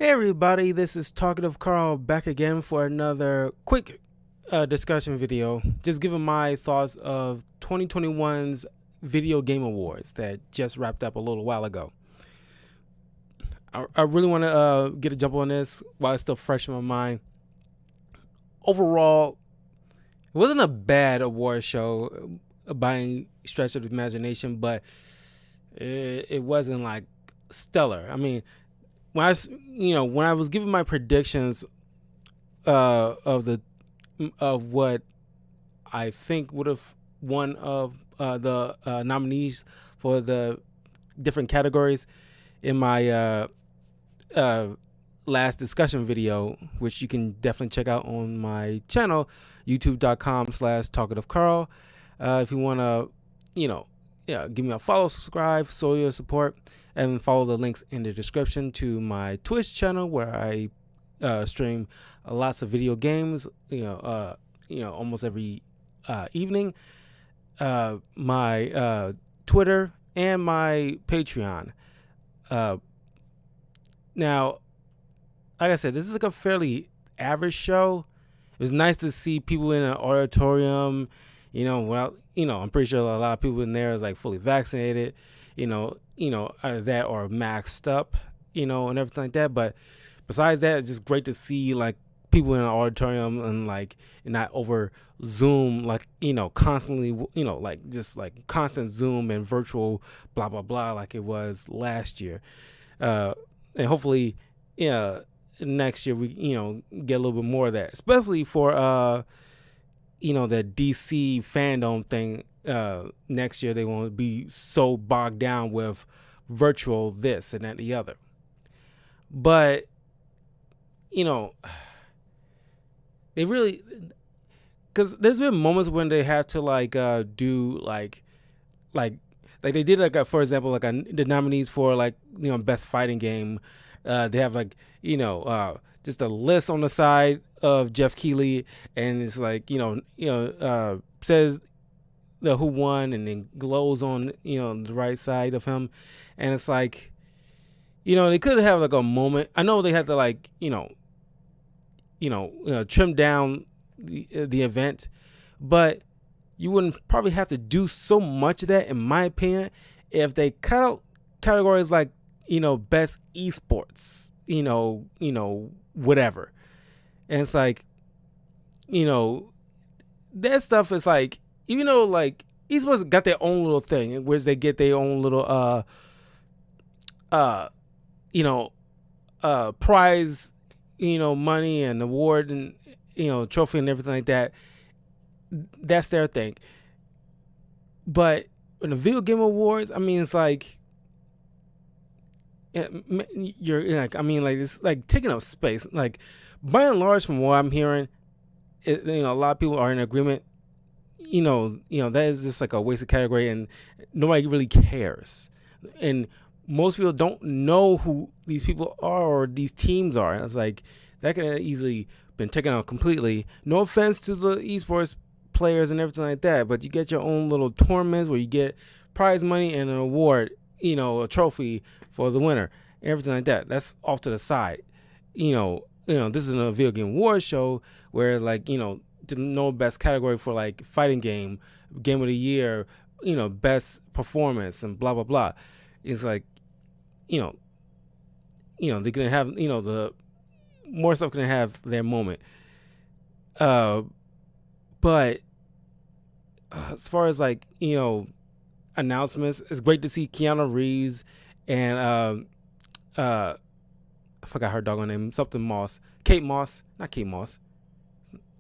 Hey everybody, this is Talkative Carl back again for another quick discussion video. Just giving my thoughts of 2021's Video Game Awards that just wrapped up a little while ago. I really want to get a jump on this while it's still fresh in my mind. Overall, it wasn't a bad award show by any stretch of the imagination, but it wasn't like stellar. I mean, when I was giving my predictions of what I think would have won of the nominees for the different categories in my last discussion video, which you can definitely check out on my channel, youtube.com/talkativecarl. If you want to, give me a follow, subscribe, show your support, and follow the links in the description to my Twitch channel where I stream lots of video games, almost every evening. My Twitter and my Patreon. Now, like I said, this is like a fairly average show. It was nice to see people in an auditorium, I'm pretty sure a lot of people in there is like fully vaccinated, either that or maxed up, and everything like that. But besides that, it's just great to see like people in an auditorium and like not over Zoom, like, constantly, like just like constant Zoom and virtual blah, blah, blah, like it was last year. And hopefully, next year we, get a little bit more of that, especially for, the DC fandom thing. Next year they won't be so bogged down with virtual this and that and the other. But they really, because there's been moments when they have to do like they did for example the nominees for best fighting game. They have just a list on the side of Jeff Keighley, and it's says the who won, and then glows on the right side of him, and it's like, they could have a moment. I know they had to trim down the event, but you wouldn't probably have to do so much of that, in my opinion, if they cut out categories like best esports, whatever. And it's like, that stuff is like, even though esports got their own little thing in which they get their own little prize, money and award and trophy and everything like that. That's their thing. But in the video game awards, I mean, it's like, it's like taking up space. Like, by and large, from what I'm hearing, a lot of people are in agreement. That is just like a wasted category, and nobody really cares. And most people don't know who these people are or these teams are. It's like that could have easily been taken out completely. No offense to the esports players and everything like that, but you get your own little tournaments where you get prize money and an award, a trophy for the winner, everything like that. That's off to the side. This is a video game awards show where to know best category for fighting game of the year, best performance and blah blah blah. It's like, they're gonna have the more stuff gonna have their moment. But as far as announcements, it's great to see Keanu Reeves and I forgot her doggone name, something Moss, Kate Moss, not Kate Moss.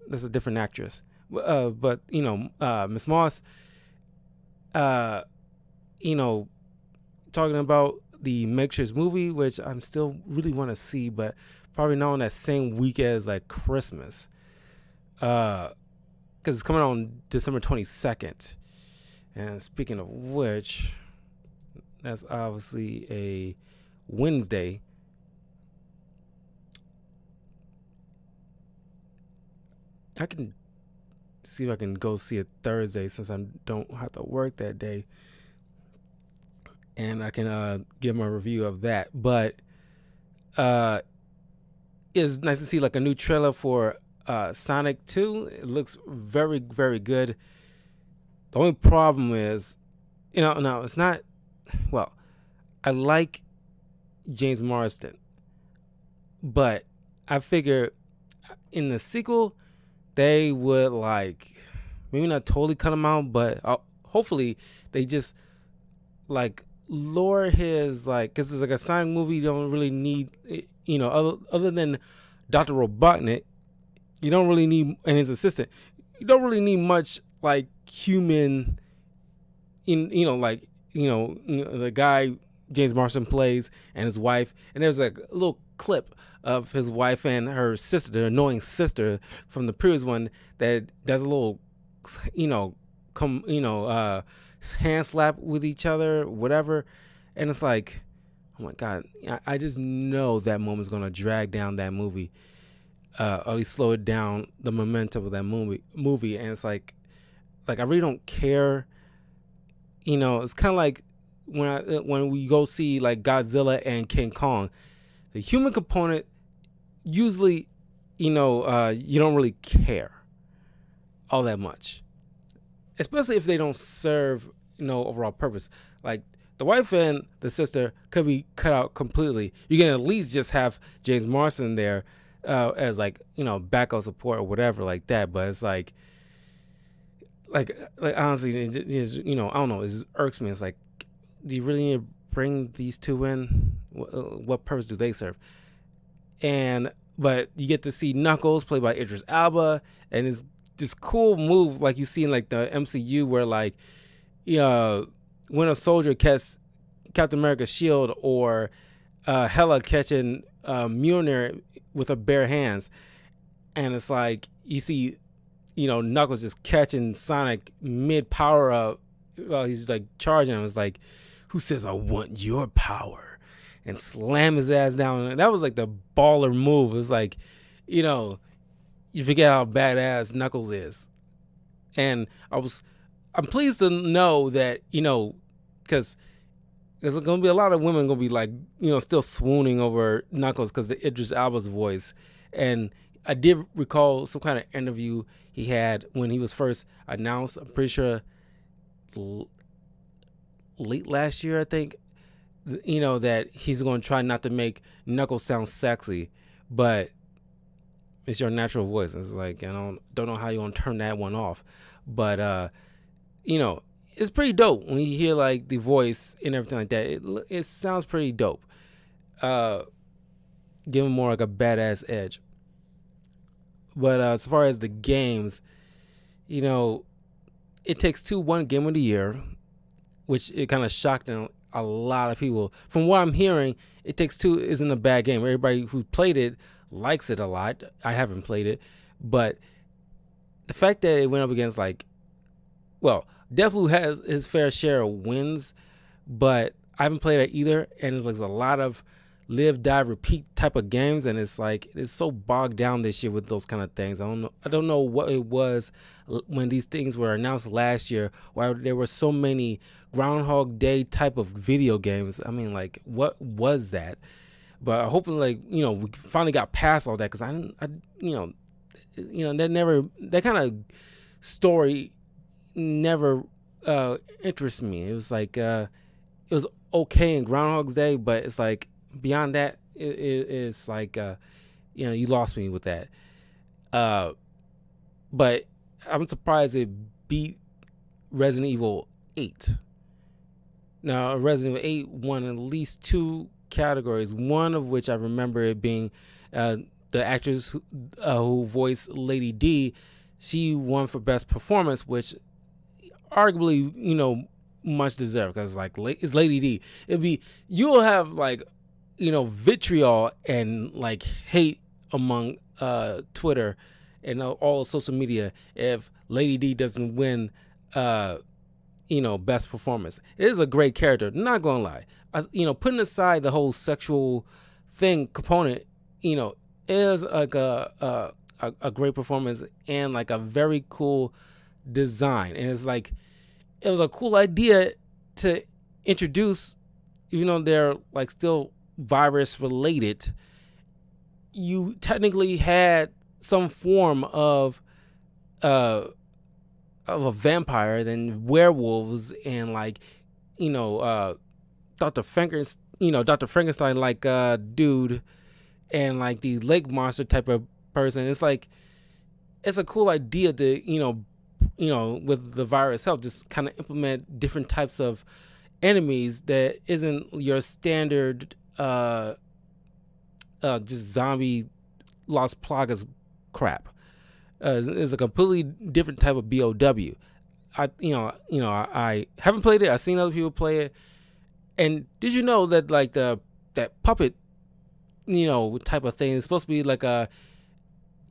That's a different actress. But Miss Moss, talking about the Matrix movie, which I'm still really want to see, but probably not on that same week as Christmas. Because it's coming out on December 22nd. And speaking of which, that's obviously a Wednesday. I can see if I can go see it Thursday since I don't have to work that day. And I can give my review of that. But it's nice to see like a new trailer for Sonic 2. It looks very, very good. The only problem is, no, it's not. Well, I like James Marsden, but I figure in the sequel they would like maybe not totally cut him out, but hopefully they just like lower his like because it's like a Sonic movie. You don't really need other than Dr. Robotnik. You don't really need and his assistant. You don't really need much like human. The guy James Marsden plays and his wife, and there's like a little clip of his wife and her sister, the annoying sister from the previous one, that does a little, hand slap with each other, whatever, and it's like, oh my god, I just know that moment's gonna drag down that movie, or at least slow it down the momentum of that movie, and it's like I really don't care. It's kind of like when we go see like Godzilla and King Kong, the human component usually, you don't really care all that much, especially if they don't serve overall purpose. Like the wife and the sister could be cut out completely. You can at least just have James Marsden there as like backup support or whatever like that. But it's like honestly, it just, I don't know. It just irks me. It's like, do you really need to bring these two in? What purpose do they serve? But you get to see Knuckles played by Idris Elba, and it's this cool move like you see in like the MCU where like, when a soldier catches Captain America's shield, or Hela catching Mjolnir with her bare hands, and it's like you see. Knuckles just catching Sonic mid power up while he's like charging him. It's like, who says I want your power? And slam his ass down. And that was like the baller move. It's like, you forget how badass Knuckles is. And I'm pleased to know that, because there's going to be a lot of women going to be like, still swooning over Knuckles because the Idris Elba's voice. And I did recall some kind of interview he had when he was first announced. I'm pretty sure late last year, I think, that he's going to try not to make Knuckles sound sexy, but it's your natural voice. It's like, I don't know how you're going to turn that one off. But, it's pretty dope when you hear like the voice and everything like that. It sounds pretty dope. Give him more like a badass edge. But as far as the games, It Takes Two won Game of the Year, which it kind of shocked a lot of people. From what I'm hearing, It Takes Two isn't a bad game. Everybody who played it likes it a lot. I haven't played it, but the fact that it went up against Deathloop has his fair share of wins, but I haven't played it either, and there's a lot of live, die, repeat type of games, and it's like it's so bogged down this year with those kind of things. I don't know what it was when these things were announced last year, why there were so many Groundhog Day type of video games. I mean, like, what was that? But hopefully, we finally got past all that, because that kind of story never interested me. It was like it was okay in Groundhog's Day, but it's like beyond that, it's like you lost me with that. But I'm surprised it beat Resident Evil 8. Now, Resident Evil 8 won at least 2 categories, one of which I remember it being the actress who voiced Lady D. She won for best performance, which arguably, much deserved, because like it's Lady D. You'll have vitriol and like hate among Twitter and all social media if Lady D doesn't win best performance. It is a great character, not gonna lie. Putting aside the whole sexual thing component, is like a great performance and like a very cool design. And it's like it was a cool idea to introduce, even though they're like still virus related, you technically had some form uh of a vampire, then werewolves, and like, you know, Dr. Frankenstein like dude, and like the lake monster type of person. It's like it's a cool idea to with the virus itself, just kind of implement different types of enemies that isn't your standard just zombie Las Plagas crap. It's a completely different type of BOW. I haven't played it. I've seen other people play it. And did you know that like that puppet, type of thing is supposed to be like a,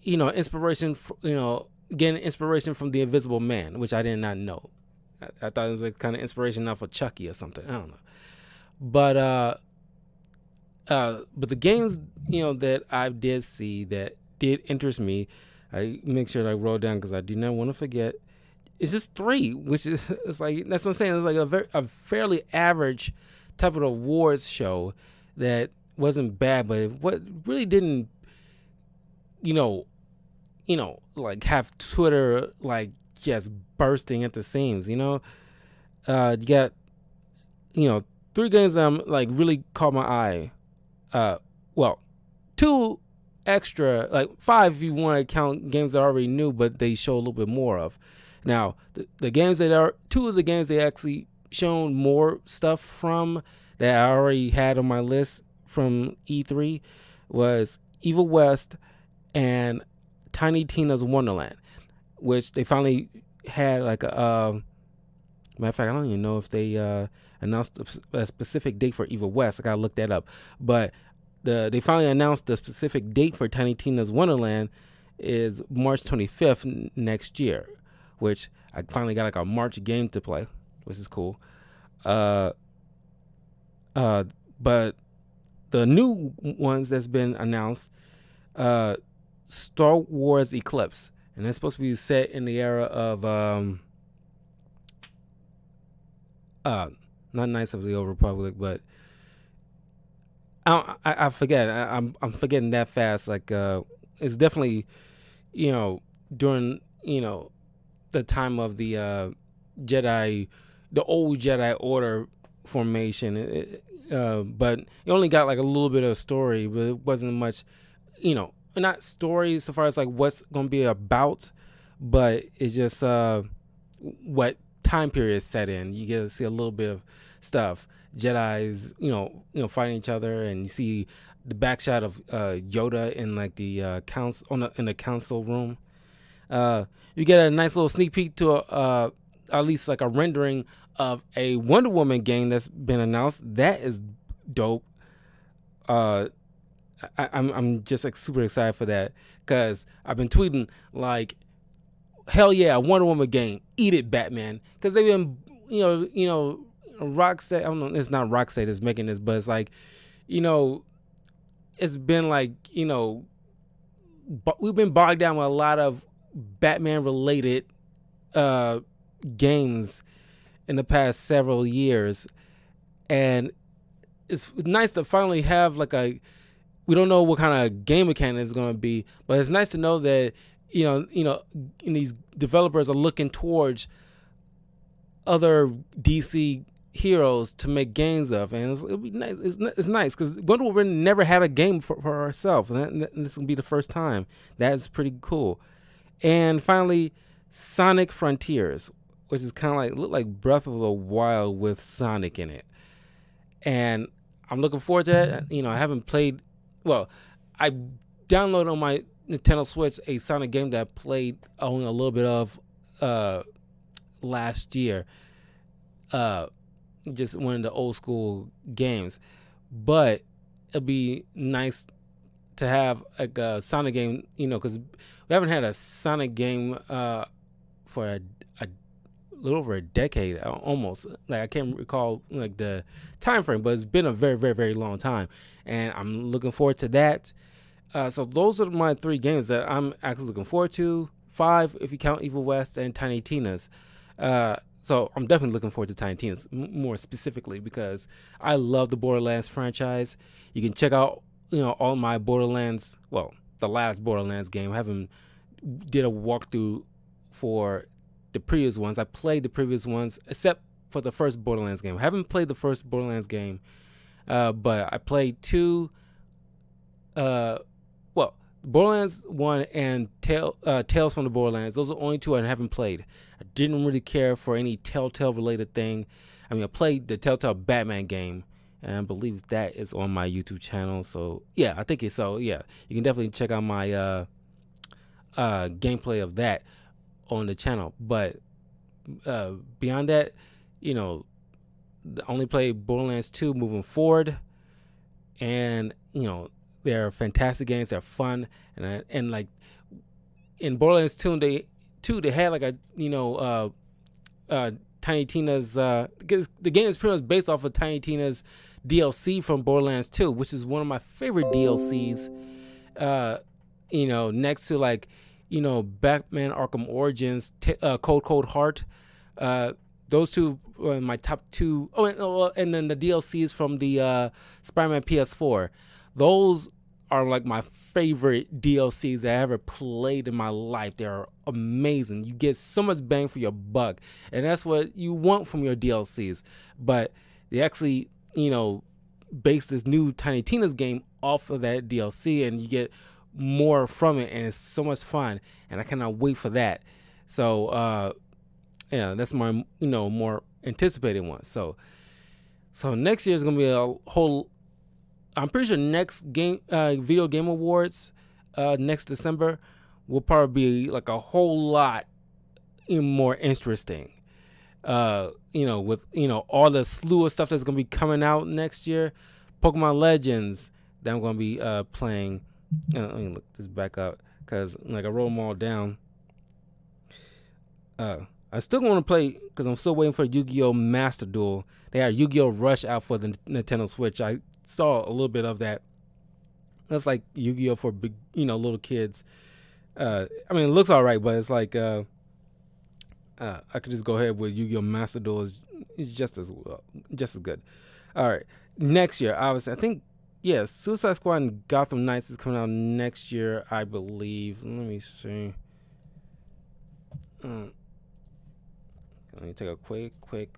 inspiration, getting inspiration from the Invisible Man, which I did not know. I thought it was like kind of inspiration off of Chucky or something. I don't know. But the games, that I did see that did interest me, I make sure that I wrote down because I do not want to forget. It's just 3, which is it's like that's what I'm saying. It's like a fairly average type of awards show that wasn't bad, but what really didn't, like have Twitter like just bursting at the seams. You got 3 games that like really caught my eye. Well, 2 extra, like 5 if you want to count games that I already knew, but they show a little bit more of. Now, the games that are 2 of the games they actually shown more stuff from that I already had on my list from E3 was Evil West and Tiny Tina's Wonderland, which they finally had like a matter of fact, I don't even know if they announced a specific date for Evil West. I gotta look that up. But they finally announced the specific date for Tiny Tina's Wonderland is March 25th next year, which I finally got like a March game to play, which is cool. But the new ones that's been announced, Star Wars Eclipse, and that's supposed to be set in the era of not Knights of the Old Republic, but I forget. I'm forgetting that fast. Like it's definitely during the time of the Jedi, the old Jedi Order formation. But it only got like a little bit of story, but it wasn't much. Not story so far as like what's gonna be about, but it's just what time period is set in. You get to see a little bit of stuff. Jedi's, fighting each other, and you see the back shot of Yoda in like the council in the council room. You get a nice little sneak peek to at least like a rendering of a Wonder Woman game that's been announced. That is dope. I'm just like super excited for that because I've been tweeting like, hell yeah, Wonder Woman game, eat it, Batman, because they've been Rocksteady. I don't know, it's not Rocksteady that's making this, but it's like, it's been like, we've been bogged down with a lot of Batman related games in the past several years, and it's nice to finally have like we don't know what kind of game mechanic it's going to be, but it's nice to know that these developers are looking towards other DC heroes to make games of, and it'll be nice. It's nice because Wonder Woman never had a game for herself, and this will be the first time. That's pretty cool. And finally, Sonic Frontiers, which is kind of like look like Breath of the Wild with Sonic in it, and I'm looking forward to that. I haven't played. Well, I downloaded on my Nintendo Switch a Sonic game that I played only a little bit of last year. Just one of the old school games, but it'd be nice to have like a Sonic game, because we haven't had a Sonic game for a little over a decade, almost. Like I can't recall like the time frame, but it's been a very, very, very long time, and I'm looking forward to that. So those are my 3 games that I'm actually looking forward to. 5 if you count Evil West and Tiny Tina's. So I'm definitely looking forward to Tiny Tina's more specifically because I love the Borderlands franchise. You can check out all my Borderlands. Well, the last Borderlands game. I haven't did a walkthrough for the previous ones. I played the previous ones except for the first Borderlands game. I haven't played the first Borderlands game, but I played two. Well, Borderlands 1 and Tales from the Borderlands. Those are the only two I haven't played. I didn't really care for any Telltale related thing. I mean, I played the Telltale Batman game, and I believe that is on my YouTube channel. So yeah, I think it's so. Yeah, you can definitely check out my gameplay of that on the channel. But beyond that, I only play Borderlands 2 moving forward, and they're fantastic games. They're fun, and like in Borderlands 2, they had like a Tiny Tina's because the game is pretty much based off of Tiny Tina's DLC from Borderlands 2, which is one of my favorite DLCs. Next to like Batman Arkham Origins, Cold Heart. Those two are my top two. And then the DLCs from the Spider-Man PS4. Those are like my favorite DLCs that I ever played in my life. They're amazing. You get so much bang for your buck, and that's what you want from your DLCs. But they actually, base this new Tiny Tina's game off of that DLC, and you get more from it, and it's so much fun, and I cannot wait for that. So that's my more anticipated one. So next year is gonna be a whole. I'm pretty sure next video game awards next December will probably be like a whole lot more interesting. With all the slew of stuff that's gonna be coming out next year, Pokemon Legends that I'm gonna be playing. Let me look this back up because I wrote them all down. I still want to play because I'm still waiting for Yu-Gi-Oh! Master Duel. They had Yu-Gi-Oh! Rush out for the Nintendo Switch. I saw a little bit of that. That's like Yu-Gi-Oh! For big, little kids. I mean, it looks all right, but it's like I could just go ahead with Yu-Gi-Oh! Master Duel is just as good. All right, next year, obviously, I think. Yeah, Suicide Squad and Gotham Knights is coming out next year, I believe. Let me see. Let me take a quick look.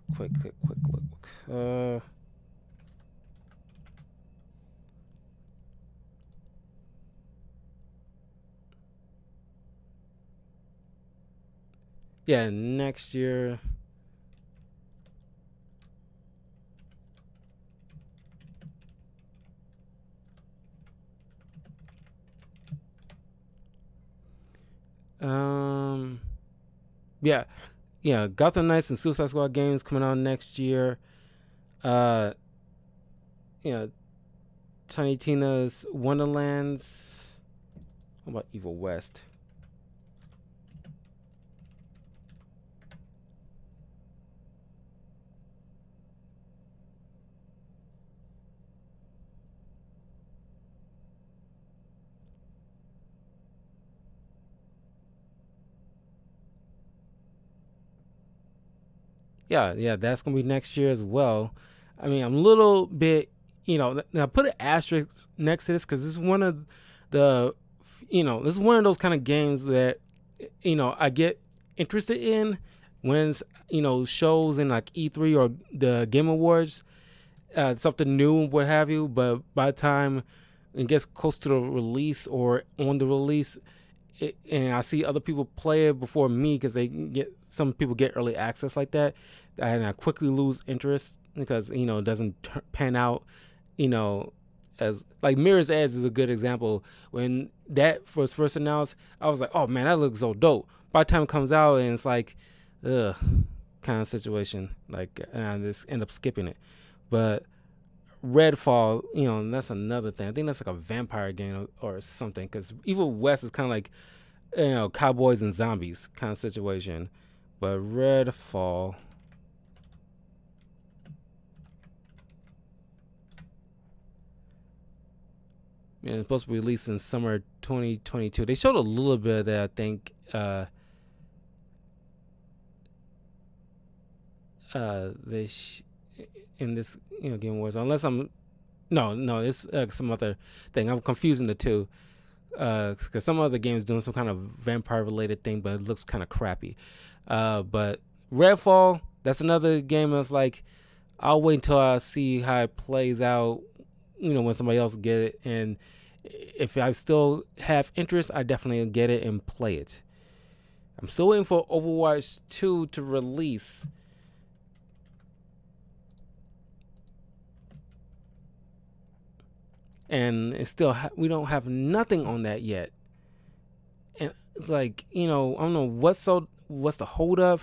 Yeah, next year. Yeah, Gotham Knights and Suicide Squad games coming out next year. Tiny Tina's Wonderlands. What about Evil West? Yeah, that's gonna be next year as well. I mean, I'm a little bit, now put an asterisk next to this because this is one of the, this is one of those kind of games that, I get interested in when it's, shows in like E3 or the Game Awards, something new, what have you. But by the time it gets close to the release or on the release, and I see other people play it before me because some people get early access like that, and I quickly lose interest because it doesn't pan out, as like Mirror's Edge is a good example. When that was first announced, I was like, oh man, that looks so dope. By the time it comes out, and it's like, ugh, kind of situation. Like, I just end up skipping it. But Redfall, that's another thing. I think that's like a vampire game or something. Because Evil West is kind of like, cowboys and zombies kind of situation. But Redfall. It's supposed to be released in summer 2022. They showed a little bit of that, I think. In this Game Awards, unless I'm No, it's some other thing. I'm confusing the two. Because some other games doing some kind of vampire related thing, but it looks kind of crappy. But Redfall, that's another game that's like, I'll wait until I see how it plays out, when somebody else get it. And if I still have interest, I definitely get it and play it. I'm still waiting for Overwatch 2 to release. And it's still, we don't have nothing on that yet. And it's like, I don't know what's the hold up.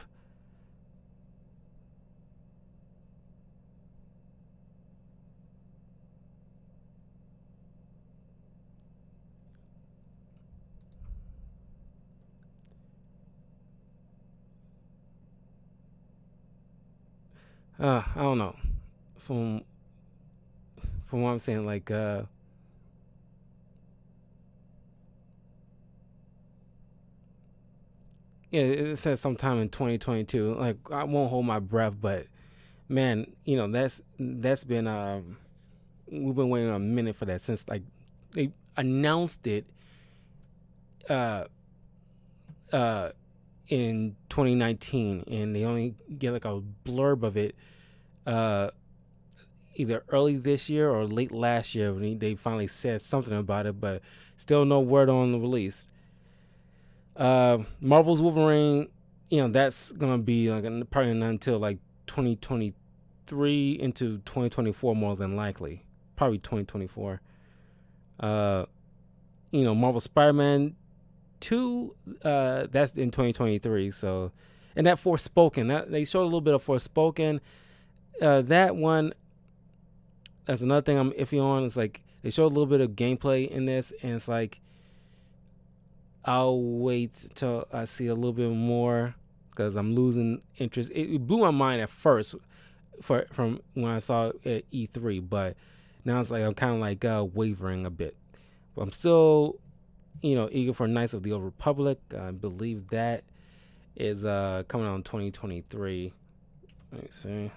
I don't know. From what I'm saying, like, yeah, it says sometime in 2022. Like, I won't hold my breath, but man, that's been we've been waiting a minute for that since like they announced it uh uh in 2019, and they only get like a blurb of it uh either early this year or late last year when they finally said something about it, but still no word on the release. Marvel's Wolverine, that's gonna be like probably not until like 2023 into 2024 more than likely, probably 2024. Uh, Marvel Spider-Man 2, that's in 2023. So, and that Forspoken, that they showed a little bit of Forspoken. That one, that's another thing I'm iffy on. It's like they showed a little bit of gameplay in this, and it's like I'll wait till I see a little bit more because I'm losing interest. It blew my mind at first from when I saw it at E3, but now it's like I'm kind of like wavering a bit. But I'm still, eager for Knights of the Old Republic. I believe that is coming out in 2023. Let me see.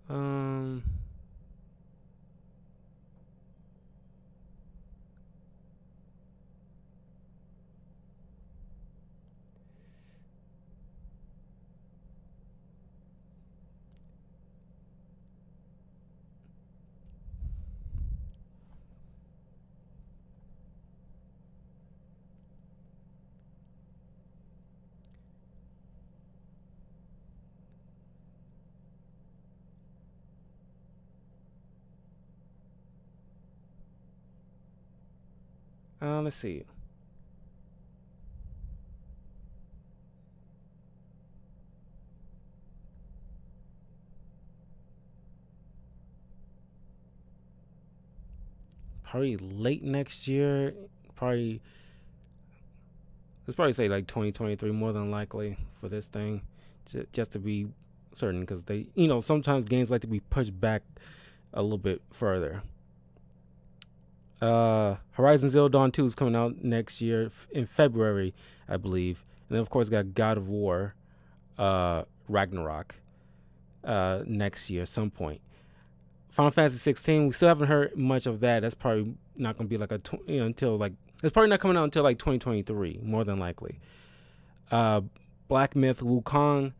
Um, let's see. Probably late next year. Probably let's probably say like 2023 more than likely for this thing, just to be certain, because they, sometimes games like to be pushed back a little bit further. Horizon Zero Dawn 2 is coming out next year in February, I believe. And then of course got God of War, Ragnarok, next year at some point. Final Fantasy 16, we still haven't heard much of that. That's probably not going to be like until like, it's probably not coming out until like 2023, more than likely. Black Myth Wukong,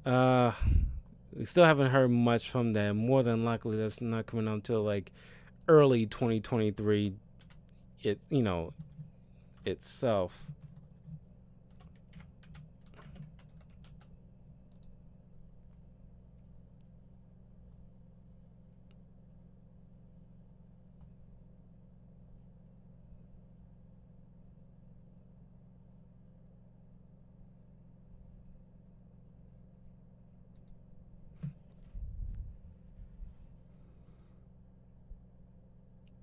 uh, we still haven't heard much from that. More than likely, that's not coming out until like early 2023. It itself.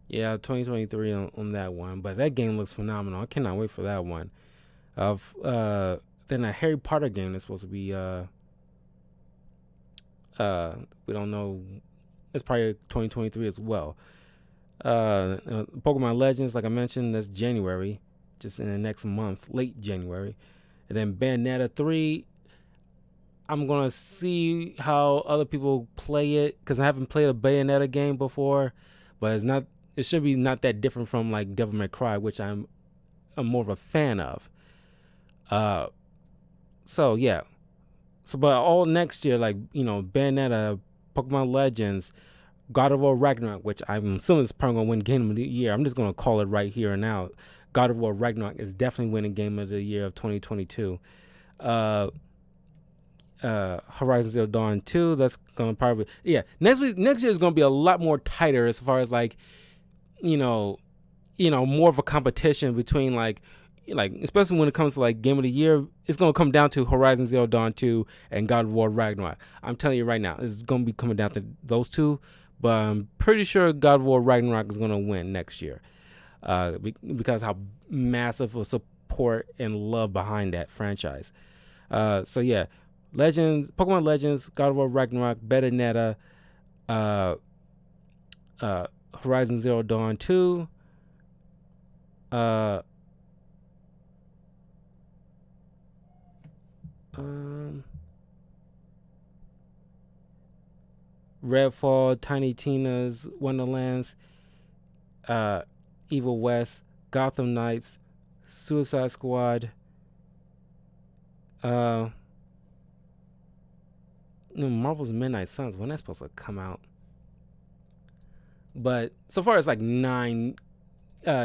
Yeah, 2023 on that one. But that game looks phenomenal. I cannot wait for that one. Of then a Harry Potter game that's supposed to be we don't know. It's probably 2023 as well. Pokemon Legends, like I mentioned, that's January, just in the next month, late January. And then Bayonetta 3, I'm gonna see how other people play it because I haven't played a Bayonetta game before, but it's not. It should be not that different from like Devil May Cry, which I'm more of a fan of. Uh, so yeah. So but all next year, like Bayonetta, Pokemon Legends, God of War Ragnarok, which I'm assuming is probably gonna win Game of the Year. I'm just gonna call it right here and now. God of War Ragnarok is definitely winning Game of the Year of 2022. Uh, Horizon Zero Dawn 2. That's gonna probably Next year is gonna be a lot more tighter as far as like you know more of a competition between like especially when it comes to like Game of the Year. It's gonna come down to Horizon Zero Dawn 2 and God of War Ragnarok. I'm telling you right now, it's gonna be coming down to those two. But I'm pretty sure God of War Ragnarok is gonna win next year because how massive a support and love behind that franchise. So yeah, Legends, Pokemon Legends, God of War Ragnarok, Bayonetta, uh, Horizon Zero Dawn 2, uh, um, Redfall, Tiny Tina's Wonderlands, uh, Evil West, Gotham Knights, Suicide Squad, Marvel's Midnight Suns. When that's supposed to come out? But so far as like 9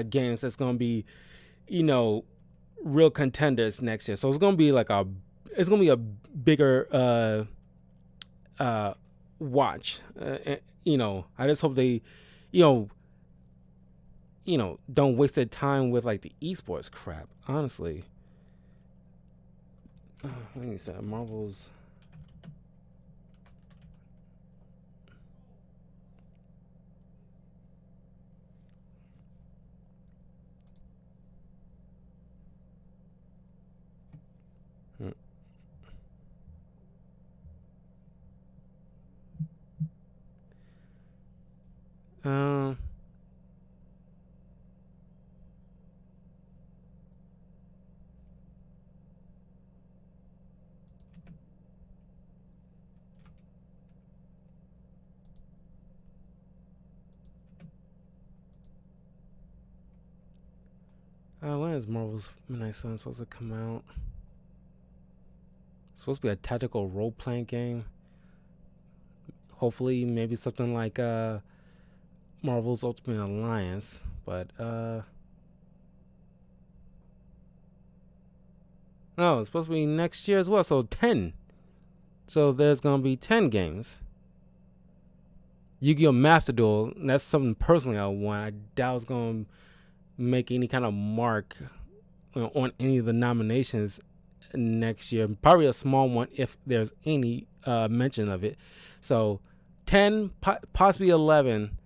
games that's gonna be, real contenders next year. So it's gonna be a bigger watch. I just hope they, you know, don't waste their time with like the esports crap. Honestly, let me say Marvel's. Um, when is Marvel's Midnight Sun supposed to come out? It's supposed to be a tactical role playing game. Hopefully, maybe something like Marvel's Ultimate Alliance. But no, it's supposed to be next year as well. So 10. So there's gonna be 10 games. Yu-Gi-Oh! Master Duel. That's something personally I want. I doubt it's gonna make any kind of mark on any of the nominations next year. Probably a small one if there's any mention of it. So 10, possibly 11,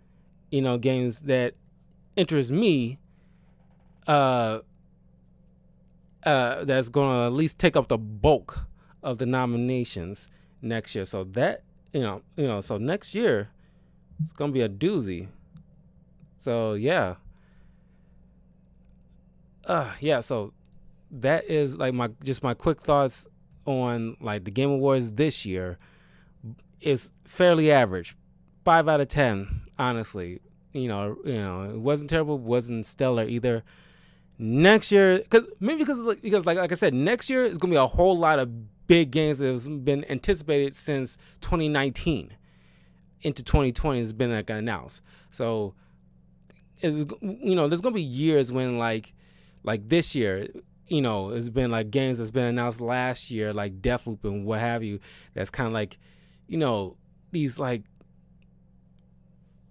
games that interest me. That's going to at least take up the bulk of the nominations next year. So that so next year it's gonna be a doozy. So yeah, So that is like my quick thoughts on like the Game Awards this year. Is fairly average, 5 out of 10. Honestly, it wasn't terrible, wasn't stellar either. Next year, because like I said, next year is gonna be a whole lot of big games that have been anticipated since 2019 into 2020 has been like announced. So, there's gonna be years when like this year, it's been like games that's been announced last year, like Deathloop and what have you. That's kind of like, these like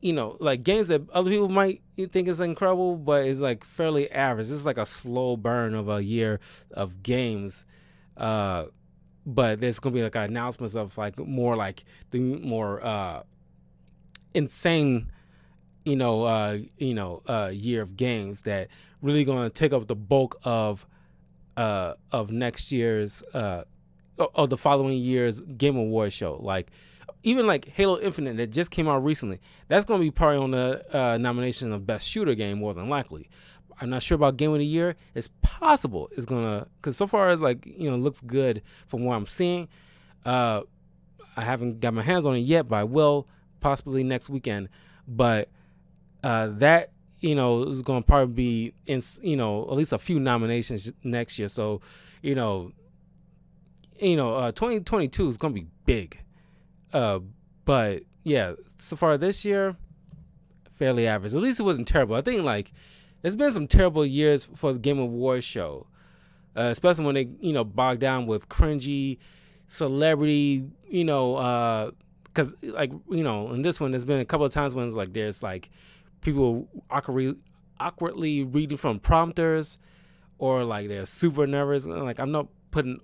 like games that other people might think is incredible, but it's like fairly average. This is like a slow burn of a year of games. But there's gonna be like announcements of like more like the more insane, year of games that really gonna take up the bulk of next year's of the following year's Game Awards show. Like even like Halo Infinite that just came out recently, that's going to be probably on the nomination of best shooter game more than likely. I'm not sure about game of the year. It's possible it's gonna, because so far as like looks good from what I'm seeing. I haven't got my hands on it yet, but I will possibly next weekend. But that is going to probably be in at least a few nominations next year. So 2022 is going to be big. But yeah, so far this year, fairly average. At least it wasn't terrible. I think like there's been some terrible years for the Game Awards show, especially when they bogged down with cringy celebrity, because like in this one there's been a couple of times when it's like there's like people awkwardly reading from prompters, or like they're super nervous. And like I'm not putting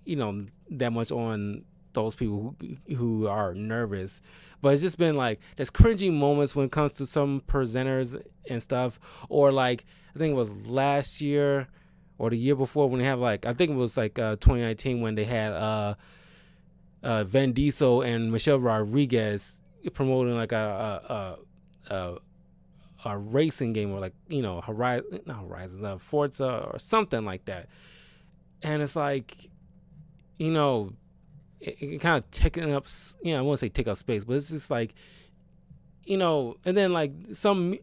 that much on those people who are nervous, but it's just been like there's cringy moments when it comes to some presenters and stuff. Or like I think it was last year or the year before when they have like, I think it was like 2019 when they had Vin Diesel and Michelle Rodriguez promoting like a racing game, or like Horizon, Forza or something like that. And it's like it kind of taking up, I won't say take up space, but it's just like and then like there's some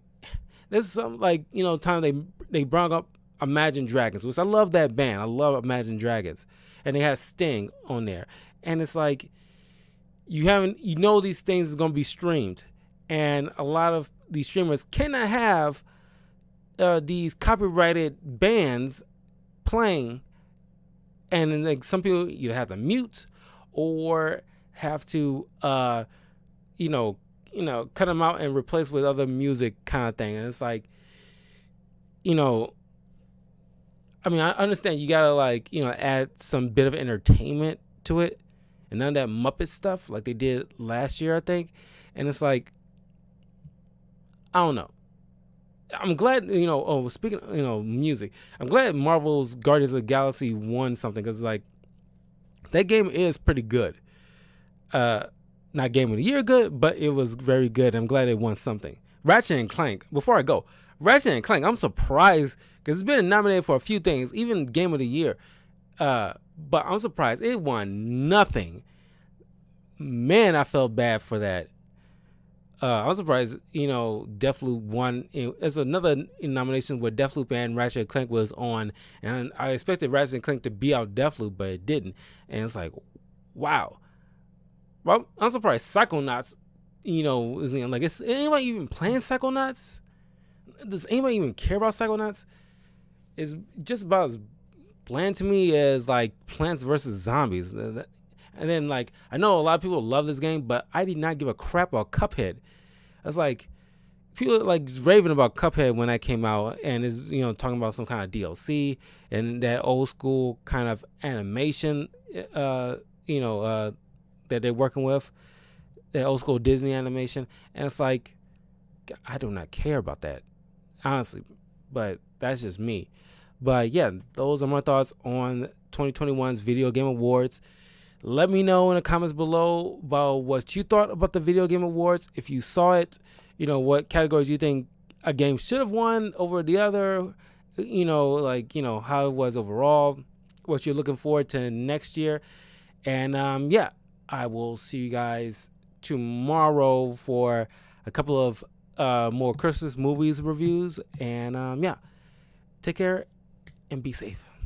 like time they brought up Imagine Dragons, which I love that band. I love Imagine Dragons, and they had Sting on there, and it's like these things is gonna be streamed, and a lot of these streamers cannot have these copyrighted bands playing, and then like some people either have to mute or have to cut them out and replace with other music kind of thing. And it's like I mean, I understand you gotta like add some bit of entertainment to it, and none of that Muppet stuff like they did last year, I think. And it's like, I don't know. I'm glad speaking music, I'm glad Marvel's Guardians of the Galaxy won something, because like that game is pretty good. Not game of the year good, but it was very good. I'm glad it won something. Ratchet and Clank. Before I go, Ratchet and Clank, I'm surprised because it's been nominated for a few things, even game of the year. But I'm surprised it won nothing. Man, I felt bad for that. I'm surprised, Deathloop won. It's another nomination where Deathloop and Ratchet and Clank was on, and I expected Ratchet and Clank to beat out Deathloop, but it didn't. And it's like, wow. Well, I'm surprised Psychonauts, is in. Like, is anybody even playing Psychonauts? Does anybody even care about Psychonauts? It's just about as bland to me as like Plants vs. Zombies. And then like I know a lot of people love this game, but I did not give a crap about Cuphead. It's like people like raving about Cuphead when that came out, and is talking about some kind of DLC and that old school kind of animation that they're working with, that old school Disney animation. And it's like, I do not care about that, honestly, but that's just me. But yeah, those are my thoughts on 2021's Video Game Awards. Let me know in the comments below about what you thought about the Video Game Awards. If you saw it, what categories you think a game should have won over the other, how it was overall, what you're looking forward to next year. And yeah, I will see you guys tomorrow for a couple of more Christmas movies reviews. And yeah, take care and be safe.